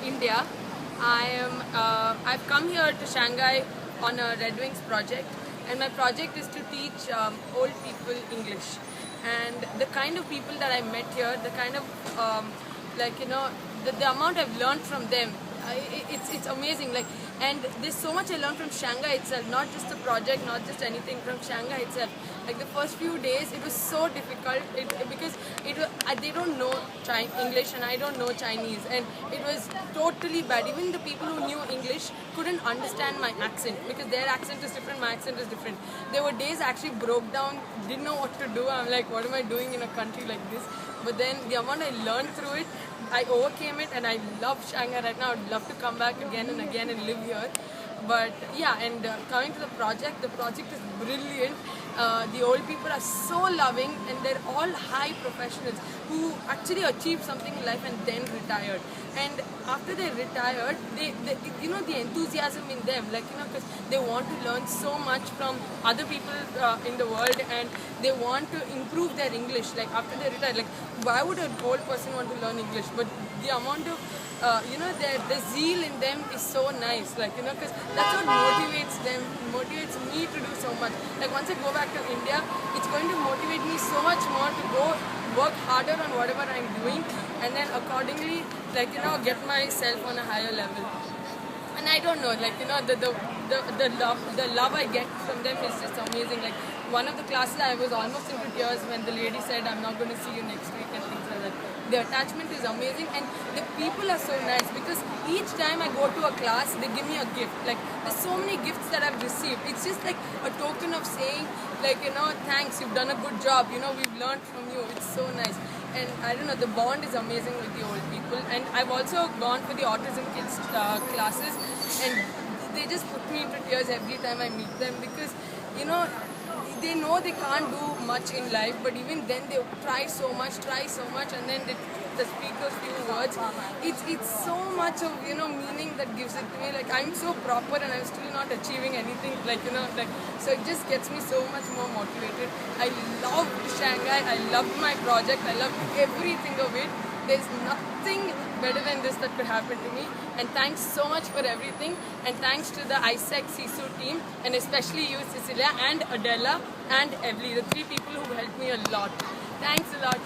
India. I've come here to Shanghai on a Red Wings project, and my project is to teach old people English. And the kind of people that I met here, the kind of the amount I've learned from them, it's amazing. And there's so much I learned from Shanghai itself, not just the project, not just anything, from Shanghai itself. Like the first few days, it was so difficult because they don't know English and I don't know Chinese, and it was totally bad. Even the people who knew English couldn't understand my accent because their accent is different, my accent is different. There were days I actually broke down, didn't know what to do. I'm like, what am I doing in a country like this? But then the amount I learned through it, I overcame it, and I love Shanghai right now. I'd love to come back again and again and live here. But yeah, and coming to the project is brilliant. The old people are so loving, and they're all high professionals who actually achieved something in life and then retired. And after they retired, they the enthusiasm in them, because they want to learn so much from other people in the world, and they want to improve their English. Like after they retire, why would an old person want to learn English? But the amount of the zeal in them is so nice, because that's what motivates them, motivates me to do so much. Like once I go back to India, it's going to motivate me so much more to go work harder on whatever I'm doing, and then accordingly, get myself on a higher level. And I don't know, the love I get from them is just amazing. Like one of the classes, I was almost into tears when the lady said, "I'm not going to see you next week," and things like that. The attachment is amazing, and the people are so nice, because each time I go to a class, they give me a gift. There's so many gifts that I've received. It's just like a token of saying, thanks, you've done a good job, we've learned from you. It's so nice. And I don't know, the bond is amazing with the old people. And I've also gone for the autism kids classes, and they just put me into tears every time I meet them, because they know they can't do much in life, but even then they try so much, and then they speak those few words. It's so much of meaning that gives it to me. I'm so proper and I'm still not achieving anything. So it just gets me so much more motivated. I love Shanghai. I love my project. I love everything of it. There's nothing better than this that could happen to me. And thanks so much for everything. And thanks to the ISEC CISU team, and especially you, Cecilia, and Adela, and Evely, the three people who helped me a lot. Thanks a lot.